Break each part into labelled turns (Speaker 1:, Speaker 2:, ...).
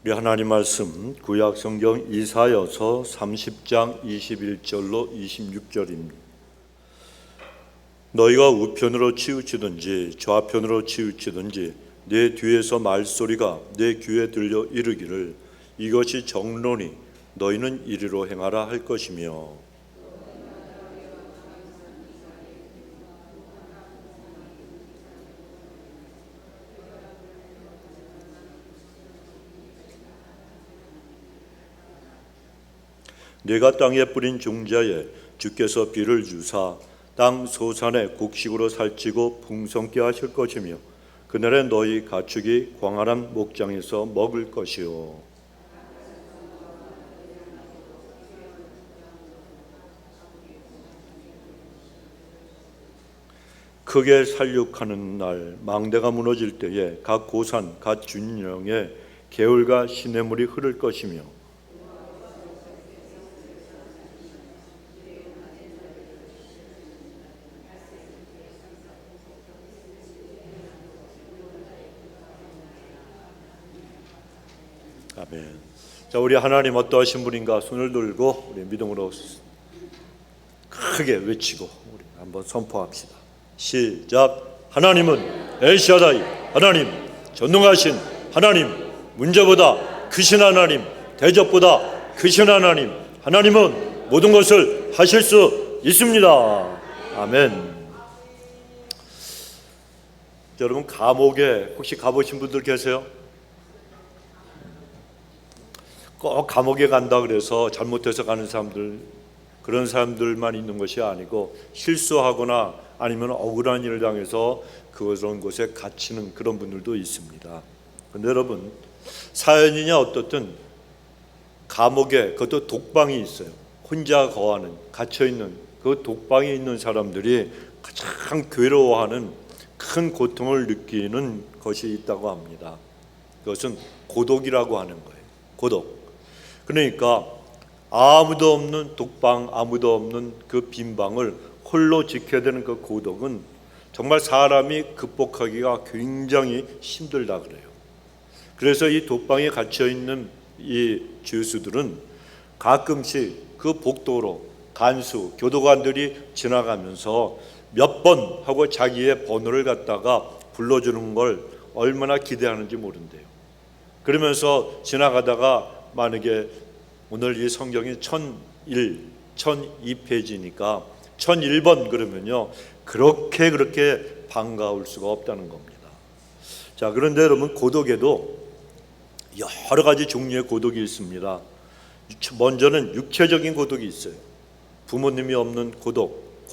Speaker 1: 우리 하나님 말씀 구약 성경 이사야서 30장 21절로 26절입니다. 너희가 우편으로 치우치든지 좌편으로 치우치든지 내 뒤에서 말소리가 내 귀에 들려 이르기를 이것이 정론이 너희는 이리로 행하라 할 것이며, 내가 땅에 뿌린 종자에 주께서 비를 주사 땅 소산에 곡식으로 살찌고 풍성케 하실 것이며, 그날에 너희 가축이 광활한 목장에서 먹을 것이요 크게 살육하는 날 망대가 무너질 때에 각 고산 각 준영에 개울과 시냇물이 흐를 것이며, 아멘. 자, 우리 하나님 어떠하신 분인가 손을 들고 우리 믿음으로 크게 외치고 우리 한번 선포합시다. 시작. 하나님은 엘샤다이 하나님, 전능하신 하나님, 문제보다 크신 하나님, 대적보다 크신 하나님, 하나님은 모든 것을 하실 수 있습니다. 아멘. 여러분, 감옥에 혹시 가보신 분들 계세요? 꼭 감옥에 간다 그래서 잘못해서 가는 사람들, 그런 사람들만 있는 것이 아니고 실수하거나 아니면 억울한 일을 당해서 그런 곳에 갇히는 그런 분들도 있습니다. 그런데 여러분, 사연이냐 어떻든 감옥에, 그것도 독방이 있어요. 혼자 거하는, 갇혀있는 그 독방에 있는 사람들이 가장 괴로워하는 큰 고통을 느끼는 것이 있다고 합니다. 그것은 고독이라고 하는 거예요. 고독. 그러니까 아무도 없는 독방, 아무도 없는 그 빈방을 홀로 지켜야 되는 그 고독은 정말 사람이 극복하기가 굉장히 힘들다 그래요. 그래서 이 독방에 갇혀있는 이 죄수들은 가끔씩 그 복도로 간수, 교도관들이 지나가면서 몇 번 하고 자기의 번호를 갖다가 불러주는 걸 얼마나 기대하는지 모른대요. 그러면서 지나가다가 만약에 오늘 이 성경이 1002페이지니까 1001번 그러면요, 그렇게 반가울 수가 없다는 겁니다. 자, 그런데 여러분, 고독에도 여러 가지 종류의 고독이 있습니다. 먼저는 육체적인 고독이 있어요. 부모님이 없는 고독,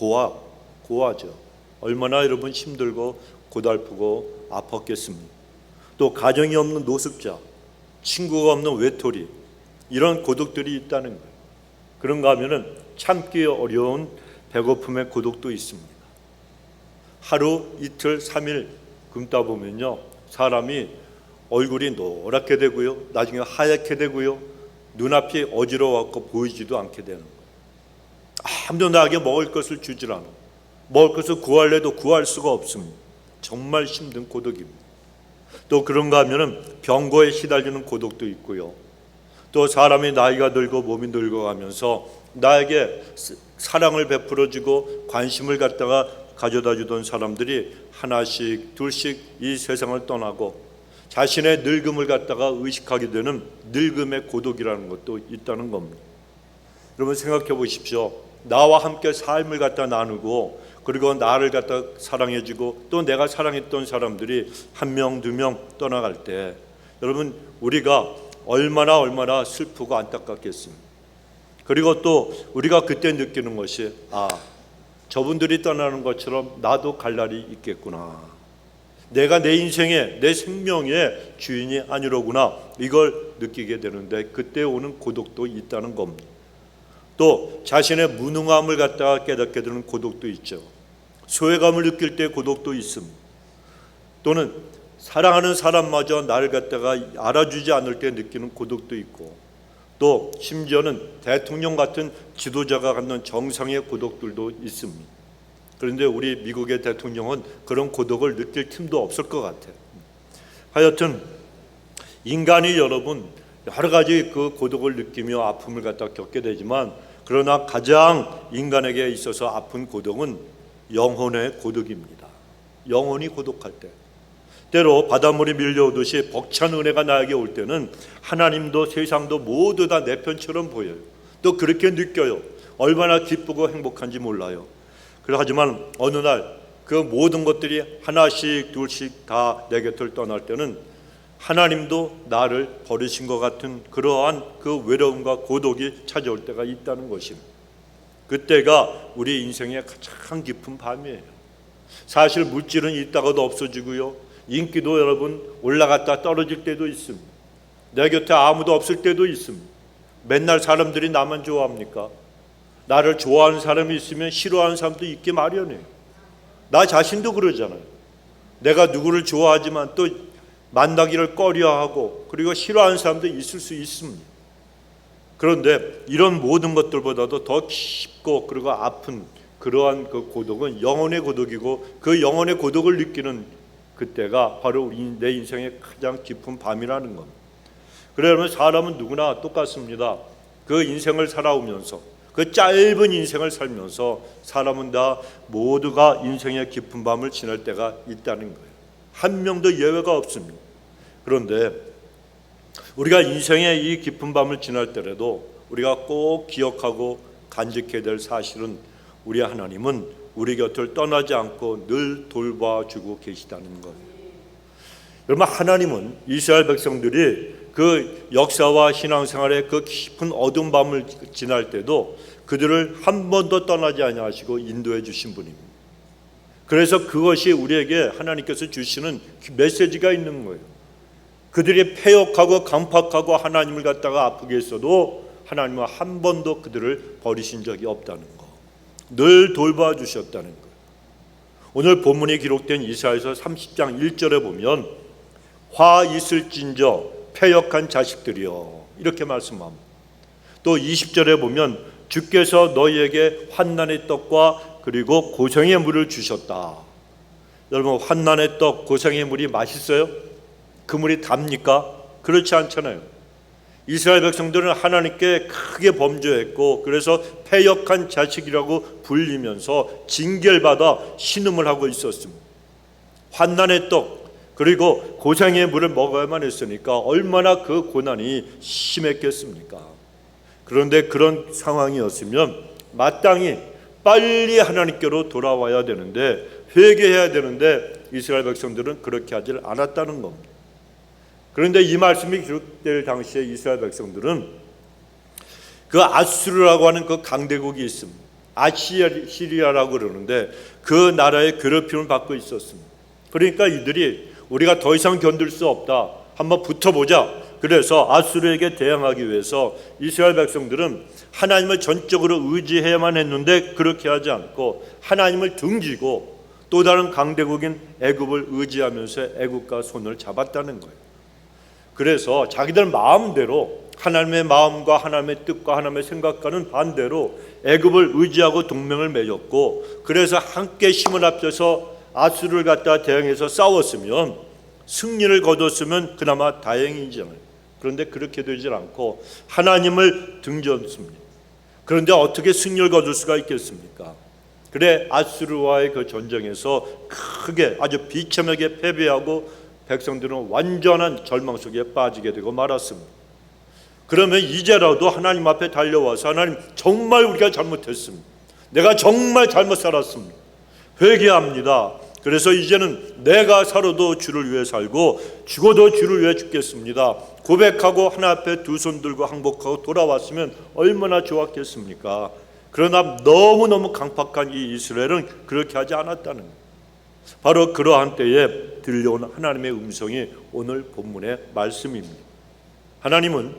Speaker 1: 고아죠. 얼마나 여러분 힘들고 고달프고 아팠겠습니까? 또 가정이 없는 노숙자, 친구가 없는 외톨이, 이런 고독들이 있다는 거예요. 그런가 하면은 참기 어려운 배고픔의 고독도 있습니다. 하루, 이틀, 3일 굶다 보면요, 사람이 얼굴이 노랗게 되고요, 나중에 하얗게 되고요, 눈앞이 어지러워갖고 보이지도 않게 되는 거예요. 아무도 나에게 먹을 것을 주질 않아. 먹을 것을 구하려도 구할 수가 없습니다. 정말 힘든 고독입니다. 또 그런가 하면은 병고에 시달리는 고독도 있고요, 또 사람이 나이가 들고 몸이 늙어가면서 나에게 사랑을 베풀어주고 관심을 갖다가 가져다 주던 사람들이 하나씩 둘씩 이 세상을 떠나고 자신의 늙음을 갖다가 의식하게 되는 늙음의 고독이라는 것도 있다는 겁니다. 여러분, 생각해 보십시오. 나와 함께 삶을 갖다 나누고 그리고 나를 갖다 사랑해주고 또 내가 사랑했던 사람들이 한 명, 두 명 떠나갈 때 여러분, 우리가 얼마나 슬프고 안타깝겠습니까? 그리고 또 우리가 그때 느끼는 것이, 저분들이 떠나는 것처럼 나도 갈 날이 있겠구나. 내가 내 인생의, 내 생명의 주인이 아니로구나. 이걸 느끼게 되는데 그때 오는 고독도 있다는 겁니다. 또 자신의 무능함을 갖다가 깨닫게 되는 고독도 있죠. 소외감을 느낄 때 고독도 있습니다. 또는 사랑하는 사람마저 나를 갖다가 알아주지 않을 때 느끼는 고독도 있고, 또 심지어는 대통령 같은 지도자가 갖는 정상의 고독들도 있습니다. 그런데 우리 미국의 대통령은 그런 고독을 느낄 틈도 없을 것 같아요. 하여튼 인간이 여러분 여러 가지 그 고독을 느끼며 아픔을 갖다 겪게 되지만, 그러나 가장 인간에게 있어서 아픈 고독은 영혼의 고독입니다. 영혼이 고독할 때, 때로 바닷물이 밀려오듯이 벅찬 은혜가 나에게 올 때는 하나님도 세상도 모두 다 내 편처럼 보여요. 또 그렇게 느껴요. 얼마나 기쁘고 행복한지 몰라요. 하지만 어느 날 그 모든 것들이 하나씩 둘씩 다 내 곁을 떠날 때는 하나님도 나를 버리신 것 같은 그러한 그 외로움과 고독이 찾아올 때가 있다는 것입니다. 그때가 우리 인생의 가장 깊은 밤이에요. 사실 물질은 있다가도 없어지고요, 인기도 여러분 올라갔다 떨어질 때도 있습니다. 내 곁에 아무도 없을 때도 있습니다. 맨날 사람들이 나만 좋아합니까? 나를 좋아하는 사람이 있으면 싫어하는 사람도 있기 마련이에요. 나 자신도 그러잖아요. 내가 누구를 좋아하지만 또 만나기를 꺼려하고 그리고 싫어하는 사람도 있을 수 있습니다. 그런데 이런 모든 것들보다도 더 깊고 그리고 아픈 그러한 그 고독은 영혼의 고독이고, 그 영혼의 고독을 느끼는 그때가 바로 내 인생의 가장 깊은 밤이라는 겁니다. 그러면 사람은 누구나 똑같습니다. 그 인생을 살아오면서, 그 짧은 인생을 살면서 사람은 다 모두가 인생의 깊은 밤을 지날 때가 있다는 거예요. 한 명도 예외가 없습니다. 그런데 우리가 인생의 이 깊은 밤을 지날 때라도 우리가 꼭 기억하고 간직해야 될 사실은, 우리 하나님은 우리 곁을 떠나지 않고 늘 돌봐주고 계시다는 거예요. 여러분, 하나님은 이스라엘 백성들이 그 역사와 신앙생활의 그 깊은 어두운 밤을 지날 때도 그들을 한 번도 떠나지 아니하시고 인도해 주신 분입니다. 그래서 그것이 우리에게 하나님께서 주시는 메시지가 있는 거예요. 그들이 패역하고 강팍하고 하나님을 갖다가 아프게 했어도 하나님은 한 번도 그들을 버리신 적이 없다는 거, 늘 돌봐주셨다는 거. 오늘 본문이 기록된 이사야서 30장 1절에 보면 화 있을진저 패역한 자식들이여, 이렇게 말씀합니다. 또 20절에 보면 주께서 너희에게 환난의 떡과 그리고 고생의 물을 주셨다. 여러분, 환난의 떡, 고생의 물이 맛있어요? 그 물이 답니까? 그렇지 않잖아요. 이스라엘 백성들은 하나님께 크게 범죄했고, 그래서 패역한 자식이라고 불리면서 징계받아 신음을 하고 있었습니다. 환난의 떡 그리고 고생의 물을 먹어야만 했으니까 얼마나 그 고난이 심했겠습니까? 그런데 그런 상황이었으면 마땅히 빨리 하나님께로 돌아와야 되는데, 회개해야 되는데 이스라엘 백성들은 그렇게 하지 않았다는 겁니다. 그런데 이 말씀이 기록될 당시에 이스라엘 백성들은 그 아수르라고 하는 그 강대국이 있습니다. 아시리아라고 그러는데 그 나라의 괴롭힘을 받고 있었습니다. 그러니까 이들이 우리가 더 이상 견딜 수 없다, 한번 붙어보자. 그래서 아수르에게 대항하기 위해서 이스라엘 백성들은 하나님을 전적으로 의지해야만 했는데 그렇게 하지 않고 하나님을 등지고 또 다른 강대국인 애굽을 의지하면서 애굽과 손을 잡았다는 거예요. 그래서 자기들 마음대로 하나님의 마음과 하나님의 뜻과 하나님의 생각과는 반대로 애굽을 의지하고 동맹을 맺었고, 그래서 함께 힘을 합쳐서 아수르를 갖다 대항해서 싸웠으면, 승리를 거뒀으면 그나마 다행이잖아요. 그런데 그렇게 되질 않고 하나님을 등졌습니다. 그런데 어떻게 승리를 거둘 수가 있겠습니까? 그래 아수르와의 그 전쟁에서 크게 아주 비참하게 패배하고 백성들은 완전한 절망 속에 빠지게 되고 말았습니다. 그러면 이제라도 하나님 앞에 달려와서, 하나님 정말 우리가 잘못했습니다. 내가 정말 잘못 살았습니다. 회개합니다. 그래서 이제는 내가 살아도 주를 위해 살고 죽어도 주를 위해 죽겠습니다. 고백하고 하나 앞에 두 손 들고 항복하고 돌아왔으면 얼마나 좋았겠습니까? 그러나 너무너무 강팍한 이 이스라엘은 그렇게 하지 않았다는 거예요. 바로 그러한 때에 들려온 하나님의 음성이 오늘 본문의 말씀입니다. 하나님은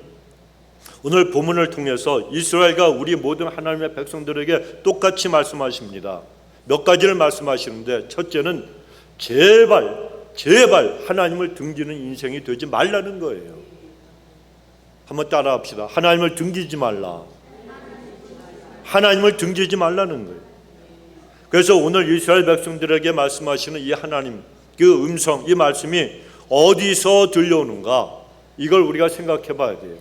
Speaker 1: 오늘 본문을 통해서 이스라엘과 우리 모든 하나님의 백성들에게 똑같이 말씀하십니다. 몇 가지를 말씀하시는데, 첫째는 제발 하나님을 등지는 인생이 되지 말라는 거예요. 한번 따라합시다. 하나님을 등지지 말라. 하나님을 등지지 말라는 거예요. 그래서 오늘 이스라엘 백성들에게 말씀하시는 이 하나님 그 음성, 이 말씀이 어디서 들려오는가? 이걸 우리가 생각해 봐야 돼요.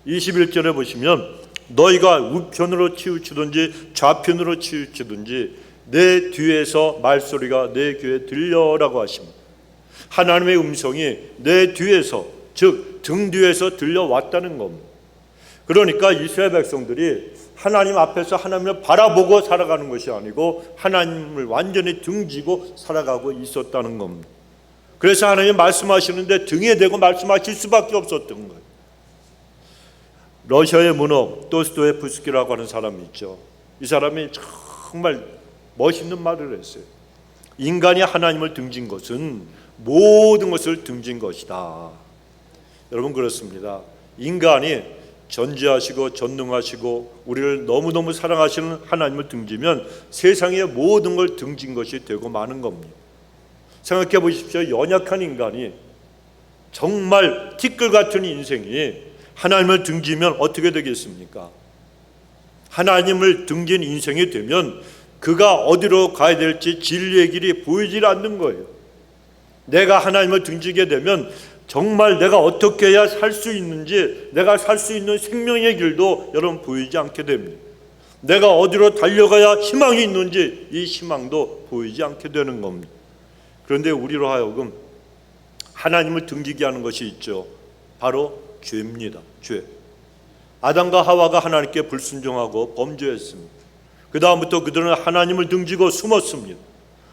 Speaker 1: 21절에 보시면 너희가 우편으로 치우치든지 좌편으로 치우치든지 내 뒤에서 말소리가 내 귀에 들려라고 하십니다. 하나님의 음성이 내 뒤에서, 즉 등 뒤에서 들려왔다는 겁니다. 그러니까 이스라엘 백성들이 하나님 앞에서 하나님을 바라보고 살아가는 것이 아니고 하나님을 완전히 등지고 살아가고 있었다는 겁니다. 그래서 하나님 말씀하시는데 등에 대고 말씀하실 수밖에 없었던 거예요. 러시아의 문어 도스토옙스키라고 하는 사람이 있죠. 이 사람이 정말 멋있는 말을 했어요. 인간이 하나님을 등진 것은 모든 것을 등진 것이다. 여러분, 그렇습니다. 인간이 전지하시고 전능하시고 우리를 너무너무 사랑하시는 하나님을 등지면 세상의 모든 걸 등진 것이 되고 마는 겁니다. 생각해 보십시오. 연약한 인간이, 정말 티끌 같은 인생이 하나님을 등지면 어떻게 되겠습니까? 하나님을 등진 인생이 되면 그가 어디로 가야 될지 진리의 길이 보이질 않는 거예요. 내가 하나님을 등지게 되면 정말 내가 어떻게 해야 살 수 있는지, 내가 살 수 있는 생명의 길도 여러분 보이지 않게 됩니다. 내가 어디로 달려가야 희망이 있는지 이 희망도 보이지 않게 되는 겁니다. 그런데 우리로 하여금 하나님을 등지게 하는 것이 있죠. 바로 죄입니다. 죄. 아담과 하와가 하나님께 불순종하고 범죄했습니다. 그 다음부터 그들은 하나님을 등지고 숨었습니다.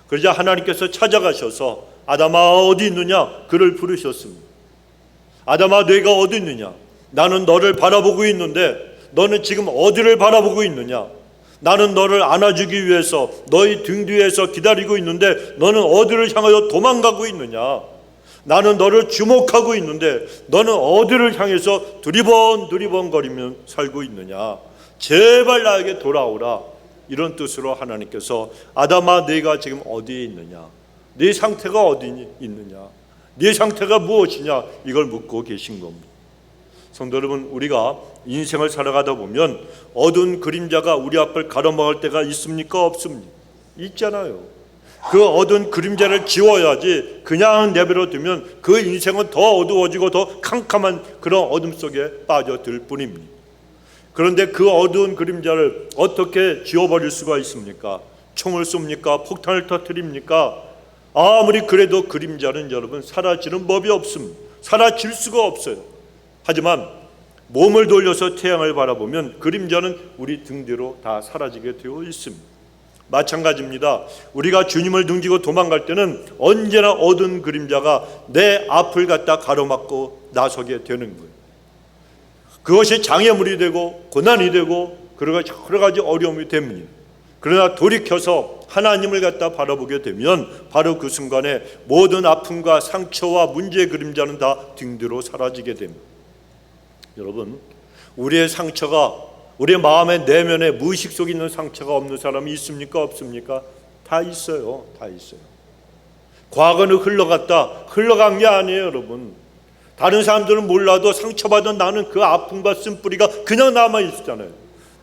Speaker 1: 그러자 하나님께서 찾아가셔서 아담아 어디 있느냐? 그를 부르셨습니다. 아담아 네가 어디 있느냐? 나는 너를 바라보고 있는데 너는 지금 어디를 바라보고 있느냐? 나는 너를 안아주기 위해서 너희 등 뒤에서 기다리고 있는데 너는 어디를 향하여 도망가고 있느냐? 나는 너를 주목하고 있는데 너는 어디를 향해서 두리번거리며 살고 있느냐? 제발 나에게 돌아오라. 이런 뜻으로 하나님께서 아담아 네가 지금 어디에 있느냐? 네 상태가 어디 있느냐? 네 상태가 무엇이냐? 이걸 묻고 계신 겁니다. 성도 여러분, 우리가 인생을 살아가다 보면 어두운 그림자가 우리 앞을 가로막을 때가 있습니까? 없습니까? 있잖아요. 그 어두운 그림자를 지워야지 그냥 내버려 두면 그 인생은 더 어두워지고 더 캄캄한 그런 어둠 속에 빠져들 뿐입니다. 그런데 그 어두운 그림자를 어떻게 지워버릴 수가 있습니까? 총을 쏩니까? 폭탄을 터뜨립니까? 아무리 그래도 그림자는 여러분 사라지는 법이 없습니다. 사라질 수가 없어요. 하지만 몸을 돌려서 태양을 바라보면 그림자는 우리 등 뒤로 다 사라지게 되어 있습니다. 마찬가지입니다. 우리가 주님을 등지고 도망갈 때는 언제나 어두운 그림자가 내 앞을 갖다 가로막고 나서게 되는 거예요. 그것이 장애물이 되고 고난이 되고 여러 가지 어려움이 됩니다. 그러나 돌이켜서 하나님을 갖다 바라보게 되면 바로 그 순간에 모든 아픔과 상처와 문제의 그림자는 다 등 뒤로 사라지게 됩니다. 여러분, 우리의 상처가 우리의 마음의 내면에 무의식 속에 있는 상처가 없는 사람이 있습니까? 없습니까? 다 있어요. 다 있어요. 과거는 흘러간 게 아니에요, 여러분. 다른 사람들은 몰라도 상처받은 나는 그 아픔과 쓴뿌리가 그냥 남아있잖아요.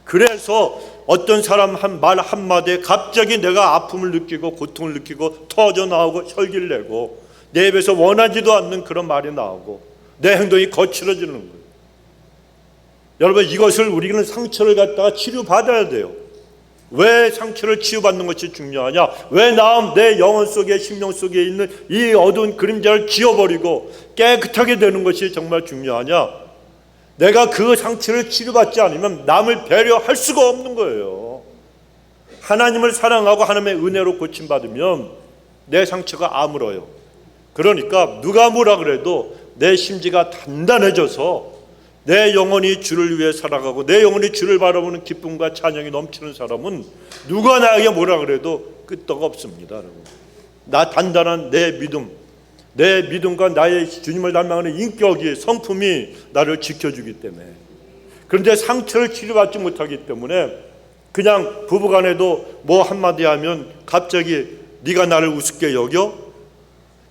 Speaker 1: 그래서 어떤 사람 말 한마디에 갑자기 내가 아픔을 느끼고 고통을 느끼고 터져 나오고 혈기를 내고 내 입에서 원하지도 않는 그런 말이 나오고 내 행동이 거칠어지는 거예요. 여러분, 이것을 우리는 상처를 갖다가 치료받아야 돼요. 왜 상처를 치유받는 것이 중요하냐? 왜 내 영혼 속에 심령 속에 있는 이 어두운 그림자를 지워버리고 깨끗하게 되는 것이 정말 중요하냐? 내가 그 상처를 치료받지 않으면 남을 배려할 수가 없는 거예요. 하나님을 사랑하고 하나님의 은혜로 고침받으면 내 상처가 아물어요. 그러니까 누가 뭐라 그래도 내 심지가 단단해져서 내 영혼이 주를 위해 살아가고 내 영혼이 주를 바라보는 기쁨과 찬양이 넘치는 사람은 누가 나에게 뭐라 그래도 끄떡 없습니다. 여러분. 나 단단한 내 믿음과 나의 주님을 닮아가는 인격이 성품이 나를 지켜주기 때문에. 그런데 상처를 치료받지 못하기 때문에 그냥 부부간에도 뭐 한마디 하면 갑자기 네가 나를 우습게 여겨?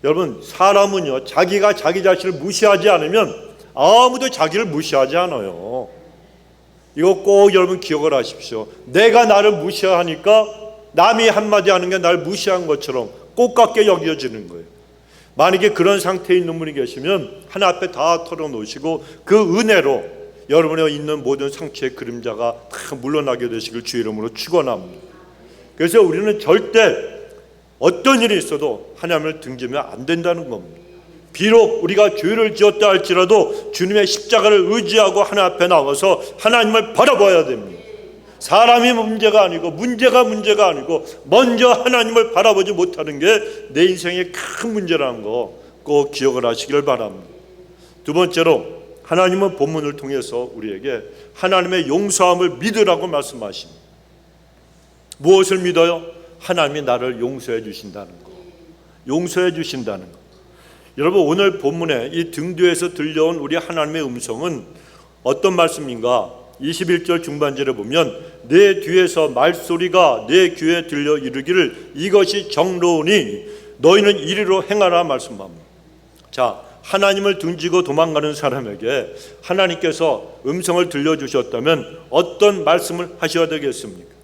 Speaker 1: 여러분, 사람은요 자기가 자기 자신을 무시하지 않으면 아무도 자기를 무시하지 않아요. 이거 꼭 여러분 기억을 하십시오. 내가 나를 무시하니까 남이 한마디 하는 게 나를 무시한 것처럼 꽃 같게 여겨지는 거예요. 만약에 그런 상태에 있는 분이 계시면 하나 앞에 다 털어놓으시고 그 은혜로 여러분의 있는 모든 상처의 그림자가 다 물러나게 되시길 주 이름으로 축원합니다. 그래서 우리는 절대 어떤 일이 있어도 하나님을 등지면 안 된다는 겁니다. 비록 우리가 죄를 지었다 할지라도 주님의 십자가를 의지하고 하나님 앞에 나와서 하나님을 바라봐야 됩니다. 사람이 문제가 아니고 문제가 아니고 먼저 하나님을 바라보지 못하는 게 내 인생의 큰 문제라는 거 꼭 기억을 하시길 바랍니다. 두 번째로 하나님은 본문을 통해서 우리에게 하나님의 용서함을 믿으라고 말씀하십니다. 무엇을 믿어요? 하나님이 나를 용서해 주신다는 거. 용서해 주신다는 거. 여러분, 오늘 본문에 이 등 뒤에서 들려온 우리 하나님의 음성은 어떤 말씀인가? 21절 중반절에 보면 내 뒤에서 말소리가 내 귀에 들려 이르기를 이것이 정로우니 너희는 이리로 행하라 말씀합니다. 자, 하나님을 등지고 도망가는 사람에게 하나님께서 음성을 들려주셨다면 어떤 말씀을 하셔야 되겠습니까?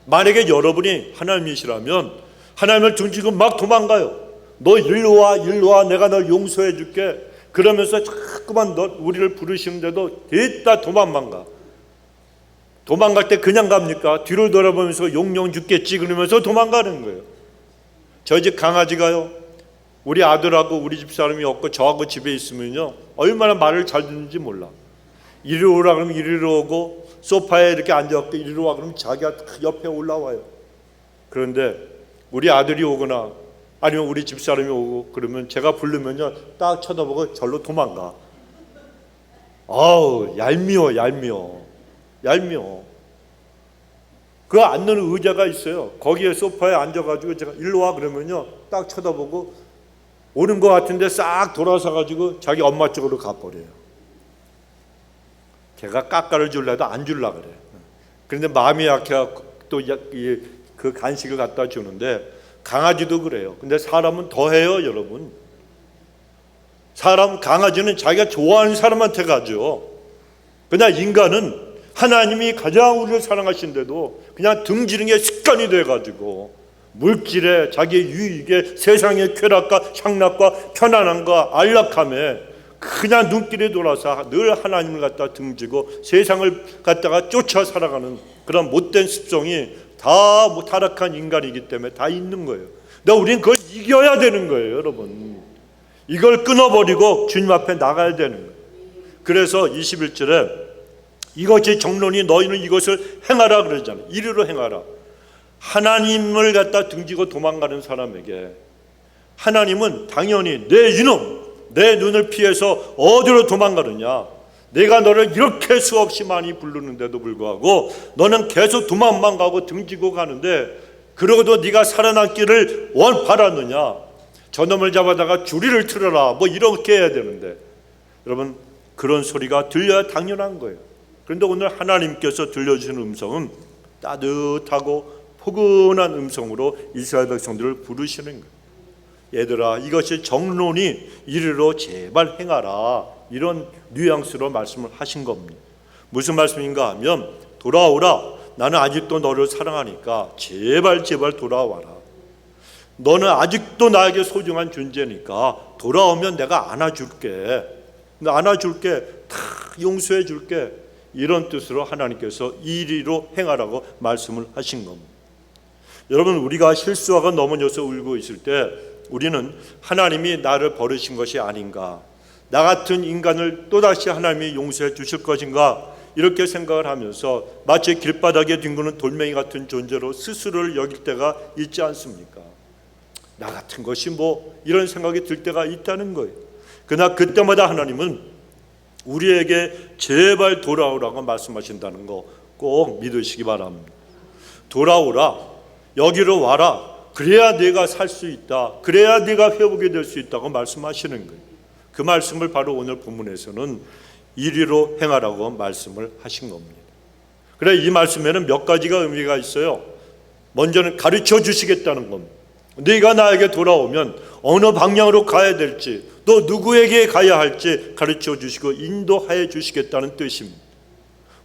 Speaker 1: 만약에 여러분이 하나님이시라면 하나님을 등지고 막 도망가요. 너 일로 와 내가 널 용서해 줄게 그러면서 자꾸만 우리를 부르시는데도 됐다 도망만 가. 도망갈 때 그냥 갑니까? 뒤를 돌아보면서 용령 죽겠지 그러면서 도망가는 거예요. 저희 집 강아지가요, 우리 아들하고 우리 집 사람이 없고 저하고 집에 있으면요 얼마나 말을 잘 듣는지 몰라. 이리로 오라 그러면 이리로 오고 소파에 이렇게 앉아갖고 이리로 와 그러면 자기가 옆에 올라와요. 그런데 우리 아들이 오거나 아니면 우리 집사람이 오고 그러면 제가 부르면요 딱 쳐다보고 절로 도망가. 아우 얄미워. 그 앉는 의자가 있어요. 거기에 소파에 앉아가지고 제가 일로 와 그러면요 딱 쳐다보고 오는 것 같은데 싹 돌아서 가지고 자기 엄마 쪽으로 가버려요. 걔가 깎아를 줄래도 안 줄라 그래. 그런데 마음이 약해갖고 또 그 간식을 갖다 주는데 강아지도 그래요. 근데 사람은 더해요, 여러분. 강아지는 자기가 좋아하는 사람한테 가죠. 그냥 인간은 하나님이 가장 우리를 사랑하신데도 그냥 등지는 게 습관이 돼가지고 물질에 자기의 유익에 세상의 쾌락과 향락과 편안함과 안락함에 그냥 눈길에 돌아서 늘 하나님을 갖다 등지고 세상을 갖다가 쫓아 살아가는 그런 못된 습성이 다 타락한 인간이기 때문에 다 있는 거예요. 근데 우리는 그걸 이겨야 되는 거예요, 여러분. 이걸 끊어버리고 주님 앞에 나가야 되는 거예요. 그래서 21절에 이것이 정론이 너희는 이것을 행하라 그러잖아요. 이리로 행하라. 하나님을 갖다 등지고 도망가는 사람에게 하나님은 당연히 내 이놈 내 눈을 피해서 어디로 도망가느냐, 내가 너를 이렇게 수없이 많이 부르는데도 불구하고 너는 계속 도망만 가고 등지고 가는데 그러고도 네가 살아남기를 바라느냐, 저놈을 잡아다가 주리를 틀어라 뭐 이렇게 해야 되는데 여러분 그런 소리가 들려야 당연한 거예요. 그런데 오늘 하나님께서 들려주시는 음성은 따뜻하고 포근한 음성으로 이스라엘 백성들을 부르시는 거예요. 얘들아 이것이 정론이 이리로 제발 행하라, 이런 뉘앙스로 말씀을 하신 겁니다. 무슨 말씀인가 하면 돌아오라, 나는 아직도 너를 사랑하니까 제발 돌아와라. 너는 아직도 나에게 소중한 존재니까 돌아오면 내가 안아줄게, 다 용서해 줄게, 이런 뜻으로 하나님께서 이리로 행하라고 말씀을 하신 겁니다. 여러분 우리가 실수하고 넘어져서 울고 있을 때 우리는 하나님이 나를 버리신 것이 아닌가, 나 같은 인간을 또다시 하나님이 용서해 주실 것인가 이렇게 생각을 하면서 마치 길바닥에 뒹구는 돌멩이 같은 존재로 스스로를 여길 때가 있지 않습니까? 나 같은 것이 뭐 이런 생각이 들 때가 있다는 거예요. 그러나 그때마다 하나님은 우리에게 제발 돌아오라고 말씀하신다는 거 꼭 믿으시기 바랍니다. 돌아오라, 여기로 와라, 그래야 내가 살 수 있다, 그래야 내가 회복이 될 수 있다고 말씀하시는 거예요. 그 말씀을 바로 오늘 본문에서는 이리로 행하라고 말씀을 하신 겁니다. 그래, 이 말씀에는 몇 가지가 의미가 있어요. 먼저는 가르쳐 주시겠다는 겁니다. 네가 나에게 돌아오면 어느 방향으로 가야 될지, 또 누구에게 가야 할지 가르쳐 주시고 인도하여 주시겠다는 뜻입니다.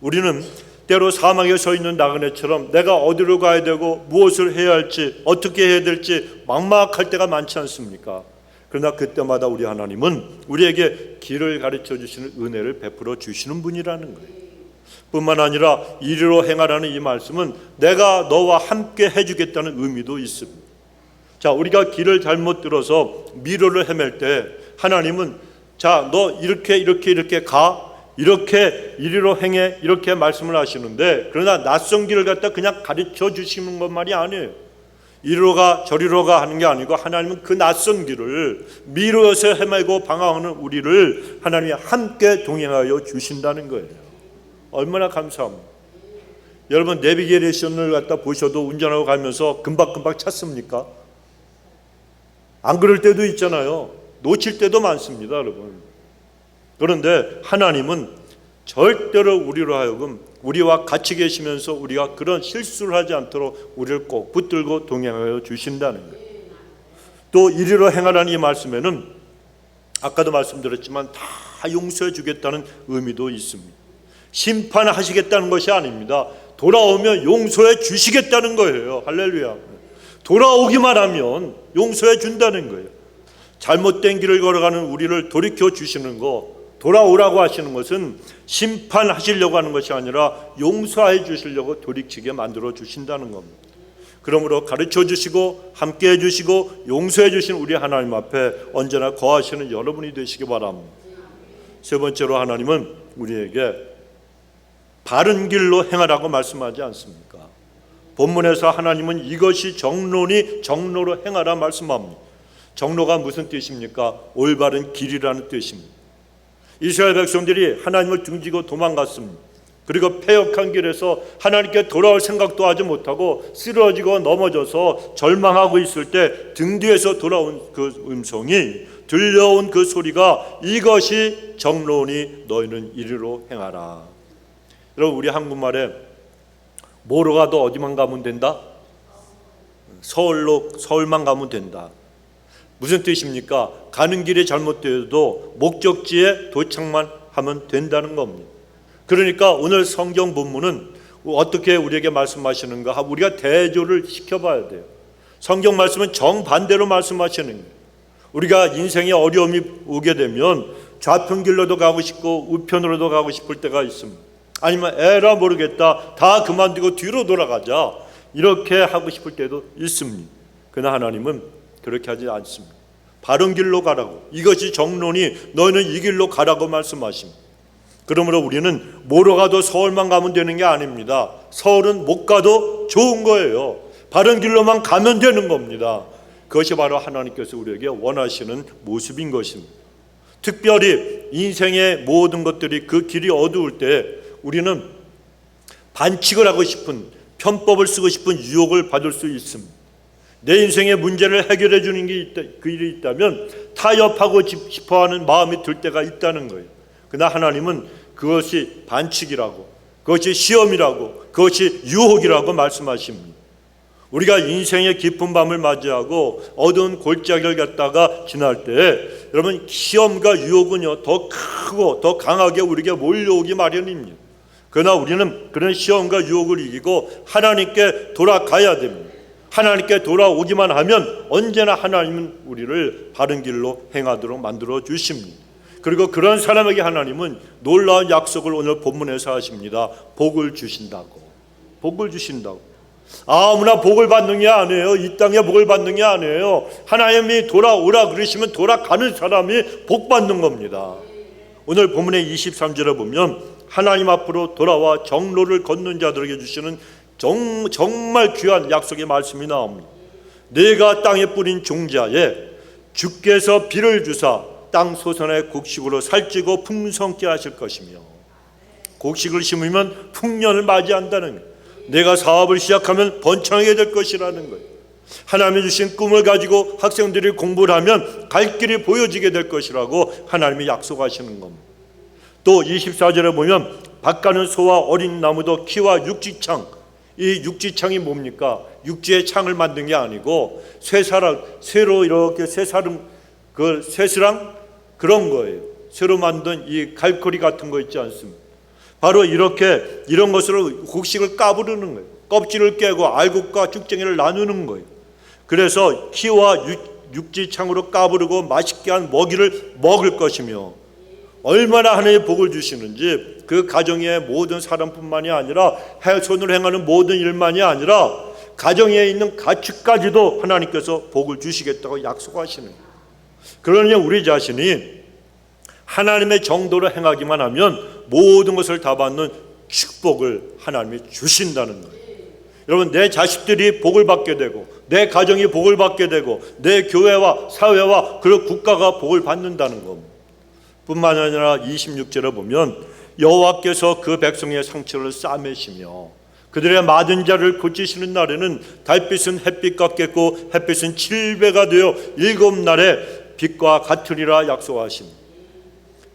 Speaker 1: 우리는 때로 사망에 서 있는 나그네처럼 내가 어디로 가야 되고 무엇을 해야 할지 어떻게 해야 될지 막막할 때가 많지 않습니까? 그러나 그때마다 우리 하나님은 우리에게 길을 가르쳐 주시는 은혜를 베풀어 주시는 분이라는 거예요. 뿐만 아니라 이리로 행하라는 이 말씀은 내가 너와 함께 해주겠다는 의미도 있습니다. 자, 우리가 길을 잘못 들어서 미로를 헤맬 때 하나님은 자, 너 이렇게 가, 이렇게 이리로 행해, 이렇게 말씀을 하시는데, 그러나 낯선 길을 갖다 그냥 가르쳐 주시는 것만이 아니에요. 이리로 가 저리로 가 하는 게 아니고 하나님은 그 낯선 길을 미루어서 헤매고 방황하는 우리를 하나님이 함께 동행하여 주신다는 거예요. 얼마나 감사합니다. 여러분, 내비게이션을 갖다 보셔도 운전하고 가면서 금방금방 찾습니까? 안 그럴 때도 있잖아요. 놓칠 때도 많습니다, 여러분. 그런데 하나님은 절대로 우리로 하여금 우리와 같이 계시면서 우리가 그런 실수를 하지 않도록 우리를 꼭 붙들고 동행하여 주신다는 거예요. 또 이리로 행하라는 이 말씀에는 아까도 말씀드렸지만 다 용서해 주겠다는 의미도 있습니다. 심판하시겠다는 것이 아닙니다. 돌아오면 용서해 주시겠다는 거예요. 할렐루야. 돌아오기만 하면 용서해 준다는 거예요. 잘못된 길을 걸어가는 우리를 돌이켜 주시는 거, 돌아오라고 하시는 것은 심판하시려고 하는 것이 아니라 용서해 주시려고 돌이키게 만들어 주신다는 겁니다. 그러므로 가르쳐 주시고 함께 해주시고 용서해 주신 우리 하나님 앞에 언제나 거하시는 여러분이 되시기 바랍니다. 세 번째로 하나님은 우리에게 바른 길로 행하라고 말씀하지 않습니까? 본문에서 하나님은 이것이 정로니 정로로 행하라 말씀합니다. 정로가 무슨 뜻입니까? 올바른 길이라는 뜻입니다. 이스라엘 백성들이 하나님을 등지고 도망갔습니다. 그리고 패역한 길에서 하나님께 돌아올 생각도 하지 못하고 쓰러지고 넘어져서 절망하고 있을 때 등 뒤에서 돌아온 그 음성이 들려온 그 소리가 이것이 정로니 너희는 이리로 행하라. 여러분, 우리 한국말에 뭐로 가도 어디만 가면 된다? 서울만 가면 된다. 무슨 뜻입니까? 가는 길이 잘못되어도 목적지에 도착만 하면 된다는 겁니다. 그러니까 오늘 성경 본문은 어떻게 우리에게 말씀하시는가? 우리가 대조를 시켜봐야 돼요. 성경 말씀은 정반대로 말씀하시는 거예요. 우리가 인생에 어려움이 오게 되면 좌편 길로도 가고 싶고 우편으로도 가고 싶을 때가 있습니다. 아니면 에라 모르겠다, 다 그만두고 뒤로 돌아가자, 이렇게 하고 싶을 때도 있습니다. 그러나 하나님은 그렇게 하지 않습니다. 바른 길로 가라고, 이것이 정론이 너희는 이 길로 가라고 말씀하십니다. 그러므로 우리는 뭐로 가도 서울만 가면 되는 게 아닙니다. 서울은 못 가도 좋은 거예요. 바른 길로만 가면 되는 겁니다. 그것이 바로 하나님께서 우리에게 원하시는 모습인 것입니다. 특별히 인생의 모든 것들이 그 길이 어두울 때 우리는 반칙을 하고 싶은, 편법을 쓰고 싶은 유혹을 받을 수 있습니다. 내 인생의 문제를 해결해 주는 그 일이 있다면 타협하고 싶어하는 마음이 들 때가 있다는 거예요. 그러나 하나님은 그것이 반칙이라고, 그것이 시험이라고, 그것이 유혹이라고 말씀하십니다. 우리가 인생의 깊은 밤을 맞이하고 어두운 골짜기를 갔다가 지날 때 여러분, 시험과 유혹은요 더 크고 더 강하게 우리에게 몰려오기 마련입니다. 그러나 우리는 그런 시험과 유혹을 이기고 하나님께 돌아가야 됩니다. 하나님께 돌아오기만 하면 언제나 하나님은 우리를 바른 길로 행하도록 만들어 주십니다. 그리고 그런 사람에게 하나님은 놀라운 약속을 오늘 본문에서 하십니다. 복을 주신다고. 복을 주신다고. 아무나 복을 받는 게 아니에요. 이 땅에 복을 받는 게 아니에요. 하나님이 돌아오라 그러시면 돌아가는 사람이 복 받는 겁니다. 오늘 본문의 23절에 보면 하나님 앞으로 돌아와 정로를 걷는 자들에게 주시는 정말 귀한 약속의 말씀이 나옵니다. 내가 땅에 뿌린 종자에 주께서 비를 주사 땅 소선의 곡식으로 살찌고 풍성케 하실 것이며, 곡식을 심으면 풍년을 맞이한다는 거예요. 내가 사업을 시작하면 번창하게 될 것이라는 거예요. 하나님이 주신 꿈을 가지고 학생들이 공부를 하면 갈 길이 보여지게 될 것이라고 하나님이 약속하시는 겁니다. 또 24절에 보면 밭가는 소와 어린 나무도 키와 육지창, 이 육지창이 뭡니까? 육지의 창을 만든 게 아니고 쇠로 이렇게 쇠사름, 그 쇠스랑 그런 거예요. 새로 만든 이 갈고리 같은 거 있지 않습니까? 바로 이런 것으로 곡식을 까부르는 거예요. 껍질을 깨고 알곡과 쭉쟁이를 나누는 거예요. 그래서 키와 육지창으로 까부르고 맛있게 한 먹이를 먹을 것이며, 얼마나 하나님의 복을 주시는지 그 가정의 모든 사람뿐만이 아니라 손으로 행하는 모든 일만이 아니라 가정에 있는 가축까지도 하나님께서 복을 주시겠다고 약속하시는 거예요. 그러니 우리 자신이 하나님의 정도로 행하기만 하면 모든 것을 다 받는 축복을 하나님이 주신다는 거예요. 여러분, 내 자식들이 복을 받게 되고 내 가정이 복을 받게 되고 내 교회와 사회와 그리고 국가가 복을 받는다는 겁니다. 뿐만 아니라 26절에 보면 여호와께서 그 백성의 상처를 싸매시며 그들의 맞은 자를 고치시는 날에는 달빛은 햇빛 같겠고 햇빛은 7배가 되어 7날에 빛과 같으리라 약속하십니다.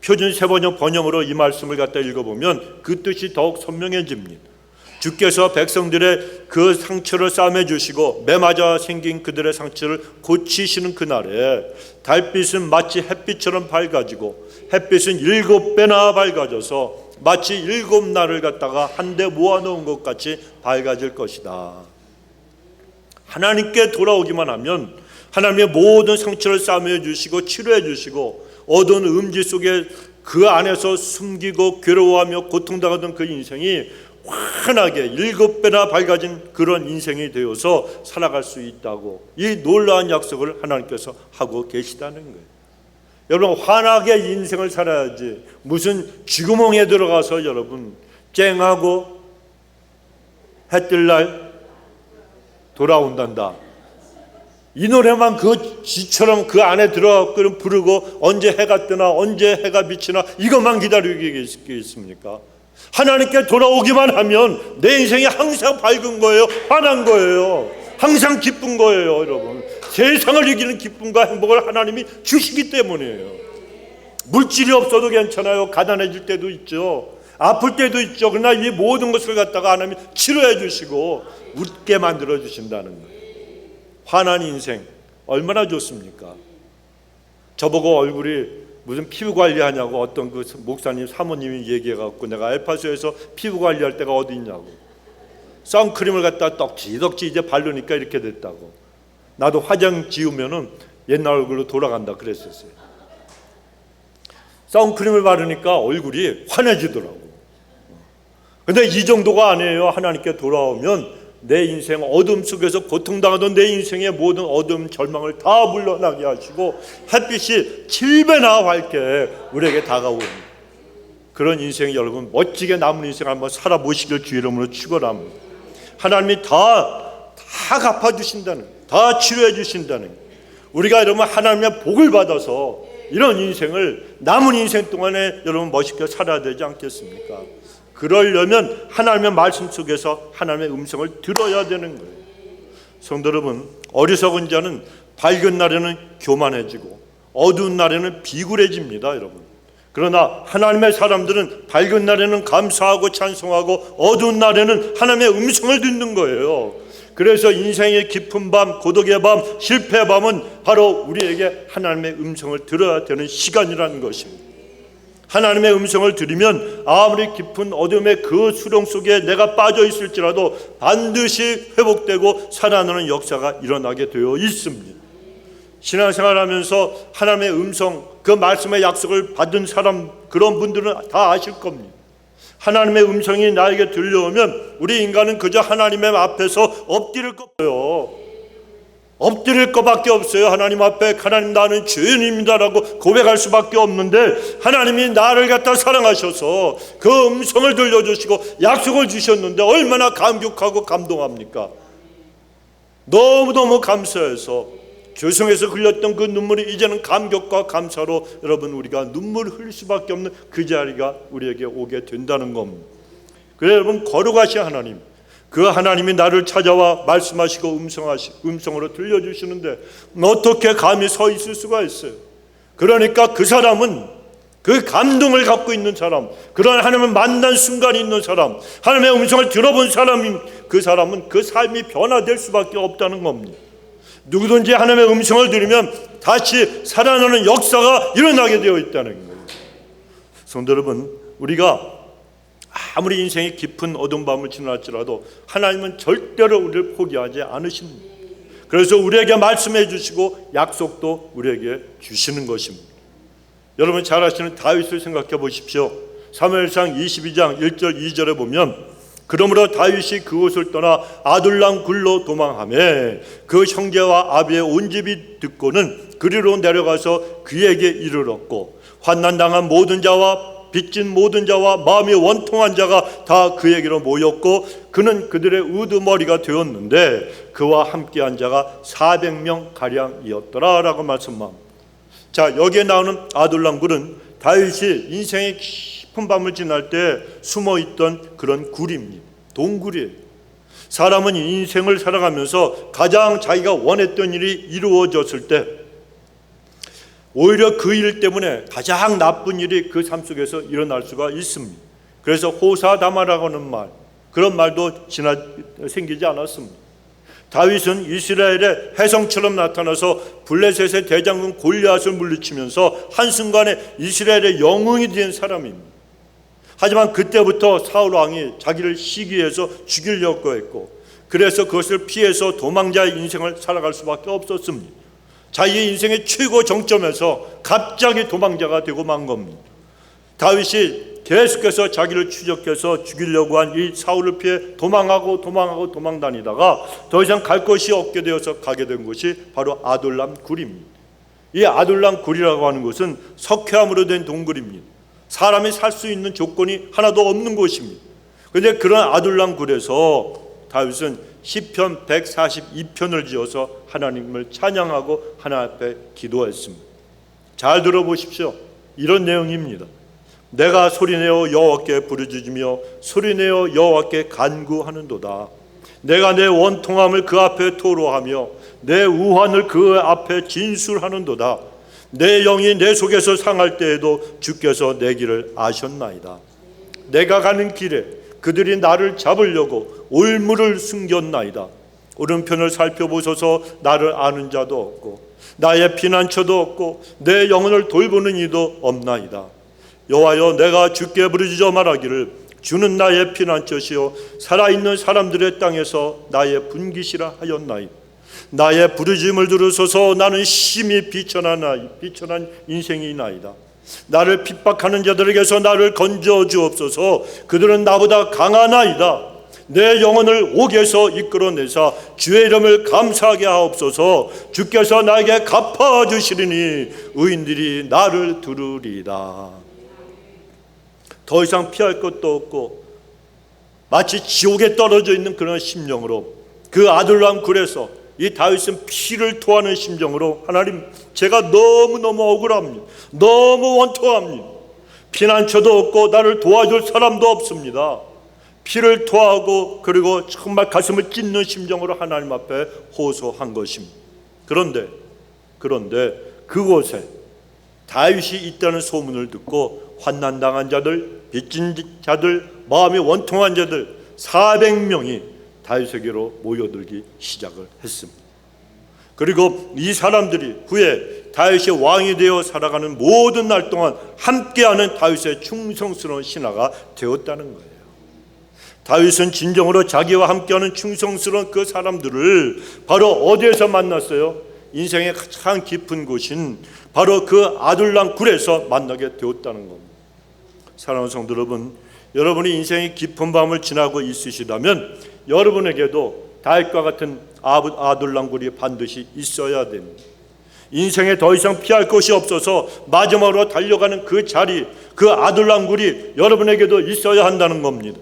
Speaker 1: 표준 세번역 번역으로 이 말씀을 갖다 읽어보면 그 뜻이 더욱 선명해집니다. 주께서 백성들의 그 상처를 싸매 주시고 매맞아 생긴 그들의 상처를 고치시는 그날에 달빛은 마치 햇빛처럼 밝아지고 햇빛은 7배나 밝아져서 마치 7날을 갖다가 한데 모아놓은 것 같이 밝아질 것이다. 하나님께 돌아오기만 하면 하나님의 모든 상처를 싸매 주시고 치료해 주시고 어두운 음지 속에 그 안에서 숨기고 괴로워하며 고통당하던 그 인생이 환하게 7배나 밝아진 그런 인생이 되어서 살아갈 수 있다고 이 놀라운 약속을 하나님께서 하고 계시다는 거예요. 여러분, 환하게 인생을 살아야지 무슨 쥐구멍에 들어가서 여러분 쨍하고 해 뜰 날 돌아온단다. 이 노래만 그 쥐처럼 그 안에 들어가서 부르고 언제 해가 뜨나 언제 해가 비치나 이것만 기다리고 있겠습니까? 하나님께 돌아오기만 하면 내 인생이 항상 밝은 거예요. 환한 거예요. 항상 기쁜 거예요. 여러분, 세상을 이기는 기쁨과 행복을 하나님이 주시기 때문이에요. 물질이 없어도 괜찮아요. 가난해질 때도 있죠. 아플 때도 있죠. 그러나 이 모든 것을 갖다가 하나님이 치료해 주시고 웃게 만들어 주신다는 거예요. 환한 인생 얼마나 좋습니까? 저보고 얼굴이 무슨 피부 관리하냐고 어떤 그 목사님 사모님이 얘기해갖고 내가 알파수에서 피부 관리할 때가 어디 있냐고 선크림을 갖다 떡지덕지 이제 바르니까 이렇게 됐다고. 나도 화장 지우면은 옛날 얼굴로 돌아간다 그랬었어요. 선크림을 바르니까 얼굴이 환해지더라고. 근데 이 정도가 아니에요. 하나님께 돌아오면 내 인생 어둠 속에서 고통당하던 내 인생의 모든 어둠 절망을 다 물러나게 하시고 햇빛이 7배나 밝게 우리에게 다가오는 그런 인생, 여러분 멋지게 남은 인생 한번 살아보시길 주의 이름으로 축원합니다. 하나님이 다 갚아주신다는, 다 치료해 주신다는, 우리가 여러분 하나님의 복을 받아서 이런 인생을 남은 인생 동안에 여러분 멋있게 살아야 되지 않겠습니까? 그러려면 하나님의 말씀 속에서 하나님의 음성을 들어야 되는 거예요. 성도 여러분, 어리석은 자는 밝은 날에는 교만해지고 어두운 날에는 비굴해집니다. 여러분, 그러나 하나님의 사람들은 밝은 날에는 감사하고 찬송하고 어두운 날에는 하나님의 음성을 듣는 거예요. 그래서 인생의 깊은 밤, 고독의 밤, 실패의 밤은 바로 우리에게 하나님의 음성을 들어야 되는 시간이라는 것입니다. 하나님의 음성을 들으면 아무리 깊은 어둠의 그 수렁 속에 내가 빠져 있을지라도 반드시 회복되고 살아나는 역사가 일어나게 되어 있습니다. 신앙생활하면서 하나님의 음성, 그 말씀의 약속을 받은 사람, 그런 분들은 다 아실 겁니다. 하나님의 음성이 나에게 들려오면 우리 인간은 그저 하나님의 앞에서 엎드릴 거예요. 엎드릴 것밖에 없어요. 하나님 앞에 하나님 나는 죄인입니다라고 고백할 수밖에 없는데 하나님이 나를 갖다 사랑하셔서 그 음성을 들려주시고 약속을 주셨는데 얼마나 감격하고 감동합니까? 너무너무 감사해서 교성에서 흘렸던 그 눈물이 이제는 감격과 감사로 여러분 우리가 눈물을 흘릴 수밖에 없는 그 자리가 우리에게 오게 된다는 겁니다. 그래서 여러분 거룩하신 하나님, 그 하나님이 나를 찾아와 말씀하시고 음성으로 들려주시는데 어떻게 감히 서 있을 수가 있어요? 그러니까 그 사람은 그 감동을 갖고 있는 사람, 그런 하나님을 만난 순간이 있는 사람, 하나님의 음성을 들어본 사람인 그 사람은 그 삶이 변화될 수밖에 없다는 겁니다. 누구든지 하나님의 음성을 들으면 다시 살아나는 역사가 일어나게 되어 있다는 거예요. 성도 여러분, 우리가 아무리 인생이 깊은 어두운 밤을 지날지라도 하나님은 절대로 우리를 포기하지 않으십니다. 그래서 우리에게 말씀해 주시고 약속도 우리에게 주시는 것입니다. 여러분 잘 아시는 다윗을 생각해 보십시오. 사무엘상 22장 1절 2절에 보면 그러므로 다윗이 그곳을 떠나 아둘람 굴로 도망하매 그 형제와 아비의 온 집이 듣고는 그리로 내려가서 그에게 이르렀고 환난당한 모든 자와 빚진 모든 자와 마음이 원통한 자가 다 그에게로 모였고 그는 그들의 우두머리가 되었는데 그와 함께한 자가 400명 가량이었더라 라고 말씀합니다. 자, 여기에 나오는 아둘람 굴은 다윗이 인생의 깊은 밤을 지날 때 숨어있던 그런 굴입니다. 동굴이에요. 사람은 인생을 살아가면서 가장 자기가 원했던 일이 이루어졌을 때 오히려 그 일 때문에 가장 나쁜 일이 그 삶 속에서 일어날 수가 있습니다. 그래서 호사다마라고 하는 말, 그런 말도 생기지 않았습니다. 다윗은 이스라엘의 혜성처럼 나타나서 블레셋의 대장군 골리앗을 물리치면서 한순간에 이스라엘의 영웅이 된 사람입니다. 하지만 그때부터 사울 왕이 자기를 시기해서 죽이려고 했고 그래서 그것을 피해서 도망자의 인생을 살아갈 수밖에 없었습니다. 자기의 인생의 최고 정점에서 갑자기 도망자가 되고 만 겁니다. 다윗이 계속해서 자기를 추적해서 죽이려고 한 이 사울을 피해 도망하고 도망다니다가 더 이상 갈 곳이 없게 되어서 가게 된 곳이 바로 아둘람 굴입니다. 이 아둘람 굴이라고 하는 곳은 석회암으로 된 동굴입니다. 사람이 살 수 있는 조건이 하나도 없는 곳입니다. 그런데 그런 아둘람 굴에서 다윗은 시편 142편을 지어서 하나님을 찬양하고 하나님 앞에 기도했습니다. 잘 들어보십시오. 이런 내용입니다. 내가 소리내어 여호와께 부르짖으며 소리내어 여호와께 간구하는도다. 내가 내 원통함을 그 앞에 토로하며 내 우환을 그 앞에 진술하는도다. 내 영이 내 속에서 상할 때에도 주께서 내 길을 아셨나이다. 내가 가는 길에 그들이 나를 잡으려고 올무를 숨겼나이다. 오른편을 살펴보소서. 나를 아는 자도 없고 나의 피난처도 없고 내 영혼을 돌보는 이도 없나이다. 여호와여, 내가 주께 부르짖어 말하기를 주는 나의 피난처시요 살아있는 사람들의 땅에서 나의 분깃이라 하였나이다. 나의 부르짖음을 들으소서. 나는 심히 비천한 인생이나이다. 나를 핍박하는 자들에게서 나를 건져 주옵소서. 그들은 나보다 강하나이다. 내 영혼을 옥에서 이끌어내사 주의 이름을 감사하게 하옵소서. 주께서 나에게 갚아주시리니 의인들이 나를 들으리다. 더 이상 피할 것도 없고 마치 지옥에 떨어져 있는 그런 심령으로 그 아둘람 굴에서 이 다윗은 피를 토하는 심정으로 하나님, 제가 너무너무 억울합니다. 너무 원통합니다. 피난처도 없고 나를 도와줄 사람도 없습니다. 피를 토하고 그리고 정말 가슴을 찢는 심정으로 하나님 앞에 호소한 것입니다. 그런데 그곳에 다윗이 있다는 소문을 듣고 환난당한 자들, 빚진 자들, 마음이 원통한 자들 400명이 다윗에게로 모여들기 시작을 했습니다. 그리고 이 사람들이 후에 다윗이 왕이 되어 살아가는 모든 날 동안 함께하는 다윗의 충성스러운 신하가 되었다는 거예요. 다윗은 진정으로 자기와 함께하는 충성스러운 그 사람들을 바로 어디에서 만났어요? 인생의 가장 깊은 곳인 바로 그 아둘람 굴에서 만나게 되었다는 겁니다. 사랑하는 성도 여러분, 여러분이 인생의 깊은 밤을 지나고 있으시다면 여러분에게도 다윗과 같은 아둘람 굴이 반드시 있어야 됩니다. 인생에 더 이상 피할 것이 없어서 마지막으로 달려가는 그 자리, 그 아둘람 굴이 여러분에게도 있어야 한다는 겁니다.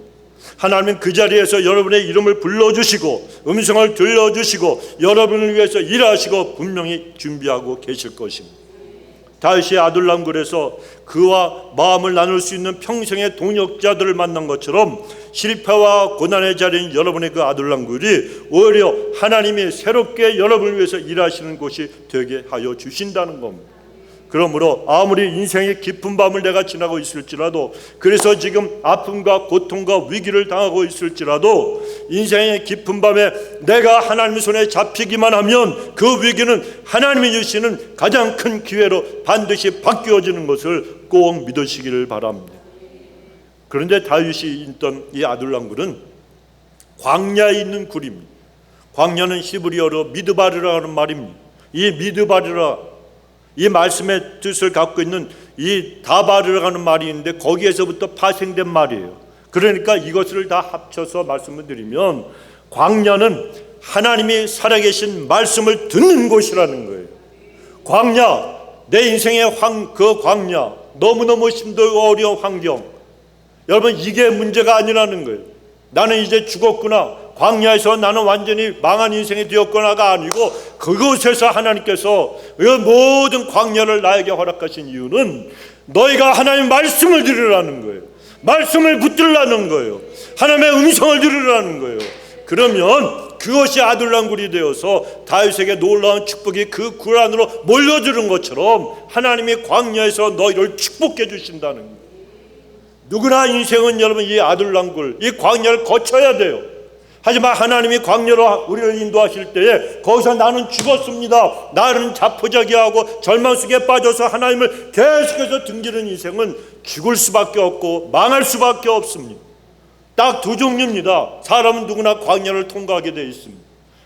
Speaker 1: 하나님은 그 자리에서 여러분의 이름을 불러주시고 음성을 들려주시고 여러분을 위해서 일하시고 분명히 준비하고 계실 것입니다. 다윗이 아둘람 굴에서 그와 마음을 나눌 수 있는 평생의 동역자들을 만난 것처럼 실패와 고난의 자리인 여러분의 그 아둘람 굴이 오히려 하나님이 새롭게 여러분을 위해서 일하시는 곳이 되게 하여 주신다는 겁니다. 그러므로 아무리 인생의 깊은 밤을 내가 지나고 있을지라도, 그래서 지금 아픔과 고통과 위기를 당하고 있을지라도 인생의 깊은 밤에 내가 하나님의 손에 잡히기만 하면 그 위기는 하나님이 주시는 가장 큰 기회로 반드시 바뀌어지는 것을 꼭 믿으시기를 바랍니다. 그런데 다윗이 있던 이 아둘람 굴은 광야에 있는 굴입니다. 광야는 히브리어로 미드바르라는 말입니다. 이 미드바르라, 이 말씀의 뜻을 갖고 있는 이 다바르라는 말이 있는데 거기에서부터 파생된 말이에요. 그러니까 이것을 다 합쳐서 말씀을 드리면 광야는 하나님이 살아계신 말씀을 듣는 곳이라는 거예요. 광야, 내 인생의 그 광야, 너무너무 힘들고 어려운 환경, 여러분 이게 문제가 아니라는 거예요. 나는 이제 죽었구나, 광야에서 나는 완전히 망한 인생이 되었구나가 아니고 그곳에서 하나님께서 이 모든 광야를 나에게 허락하신 이유는 너희가 하나님의 말씀을 들으라는 거예요. 말씀을 붙들라는 거예요. 하나님의 음성을 들으라는 거예요. 그러면 그것이 아둘람굴이 되어서 다윗에게 놀라운 축복이 그 굴 안으로 몰려드는 것처럼 하나님이 광야에서 너희를 축복해 주신다는 거예요. 누구나 인생은 여러분 이 아둘람굴, 이 광야를 거쳐야 돼요. 하지만 하나님이 광야로 우리를 인도하실 때에 거기서 나는 죽었습니다, 나는 자포자기하고 절망 속에 빠져서 하나님을 계속해서 등지는 인생은 죽을 수밖에 없고 망할 수밖에 없습니다. 딱 두 종류입니다. 사람은 누구나 광야를 통과하게 되어 있습니다.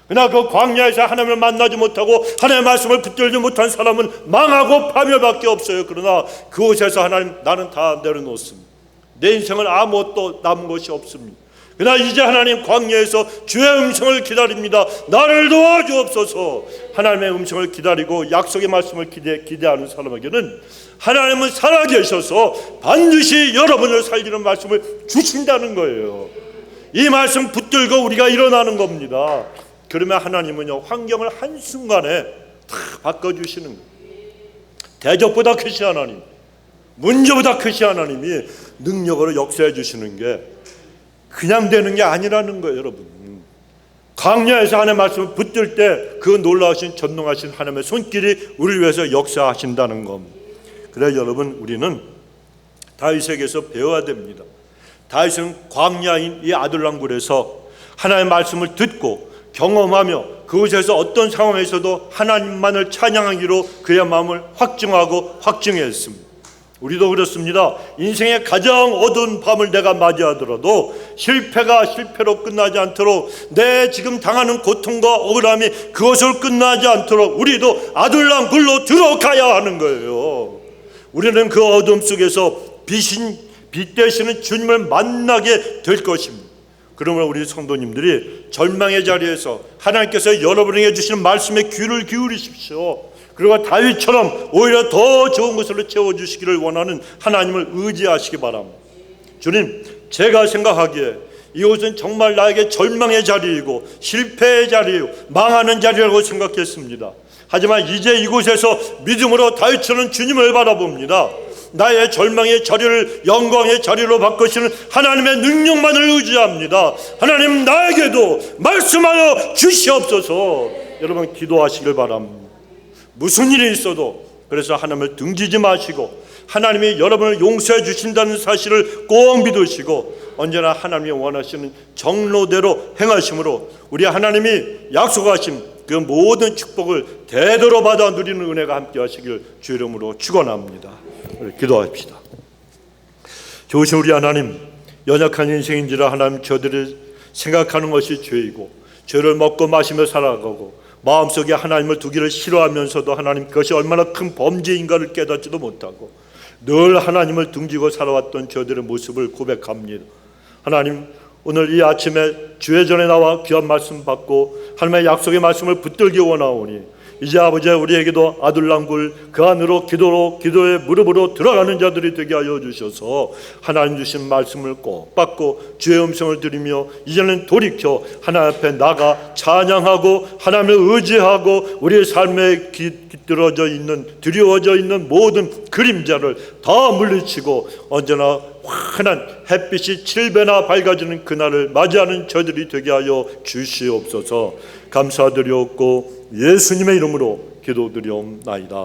Speaker 1: 그러나 그 광야에서 하나님을 만나지 못하고 하나님의 말씀을 붙들지 못한 사람은 망하고 파멸밖에 없어요. 그러나 그곳에서 하나님, 나는 다 내려놓습니다. 내 인생은 아무것도 남은 것이 없습니다. 그러나 이제 하나님 광야에서 주의 음성을 기다립니다. 나를 도와주옵소서. 하나님의 음성을 기다리고 약속의 말씀을 기대하는 사람에게는 하나님은 살아계셔서 반드시 여러분을 살리는 말씀을 주신다는 거예요. 이 말씀 붙들고 우리가 일어나는 겁니다. 그러면 하나님은요, 환경을 한순간에 다 바꿔주시는 거예요. 대적보다 크신 하나님, 문제보다 크신 하나님이 능력으로 역사해 주시는 게 그냥 되는 게 아니라는 거예요. 여러분, 광야에서 하나님의 말씀을 붙들 때 그 놀라우신 전능하신 하나님의 손길이 우리를 위해서 역사하신다는 겁니다. 그래 여러분, 우리는 다윗에게서 배워야 됩니다. 다윗은 광야인 이 아둘람굴에서 하나님의 말씀을 듣고 경험하며 그곳에서 어떤 상황에서도 하나님만을 찬양하기로 그의 마음을 확증하고 확증했습니다. 우리도 그렇습니다. 인생의 가장 어두운 밤을 내가 맞이하더라도 실패가 실패로 끝나지 않도록, 내 지금 당하는 고통과 억울함이 그것으로 끝나지 않도록 우리도 아둘람굴로 들어가야 하는 거예요. 우리는 그 어둠 속에서 빛 되시는 주님을 만나게 될 것입니다. 그러면 우리 성도님들이 절망의 자리에서 하나님께서 여러분에게 주시는 말씀에 귀를 기울이십시오. 그리고 다윗처럼 오히려 더 좋은 것으로 채워주시기를 원하는 하나님을 의지하시기 바랍니다. 주님, 제가 생각하기에 이곳은 정말 나에게 절망의 자리이고 실패의 자리이고 망하는 자리라고 생각했습니다. 하지만 이제 이곳에서 믿음으로 다윗처럼 주님을 바라봅니다. 나의 절망의 자리를 영광의 자리로 바꾸시는 하나님의 능력만을 의지합니다. 하나님, 나에게도 말씀하여 주시옵소서. 여러분 기도하시길 바랍니다. 무슨 일이 있어도 그래서 하나님을 등지지 마시고 하나님이 여러분을 용서해 주신다는 사실을 꼭 믿으시고 언제나 하나님이 원하시는 정로대로 행하심으로 우리 하나님이 약속하신 그 모든 축복을 대대로 받아 누리는 은혜가 함께 하시길 주 이름으로 축원합니다. 기도합시다. 좋으신 우리 하나님, 연약한 인생인지라 하나님, 저들을 생각하는 것이 죄이고 죄를 먹고 마시며 살아가고 마음속에 하나님을 두기를 싫어하면서도 하나님, 그것이 얼마나 큰 범죄인가를 깨닫지도 못하고 늘 하나님을 등지고 살아왔던 저들의 모습을 고백합니다. 하나님, 오늘 이 아침에 주의 전에 나와 귀한 말씀 받고 하나님의 약속의 말씀을 붙들기 원하오니 이제 아버지, 우리에게도 아둘람굴 그 안으로 기도의 무릎으로 들어가는 자들이 되게 하여 주셔서 하나님 주신 말씀을 꼭 받고 주의 음성을 들으며 이제는 돌이켜 하나님 앞에 나가 찬양하고 하나님을 의지하고 우리의 삶에 깃들어져 있는, 드리워져 있는 모든 그림자를 다 물리치고 언제나 환한 햇빛이 7배나 밝아지는 그날을 맞이하는 저들이 되게 하여 주시옵소서. 감사드리옵고 예수님의 이름으로 기도드리옵나이다.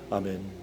Speaker 1: 아멘.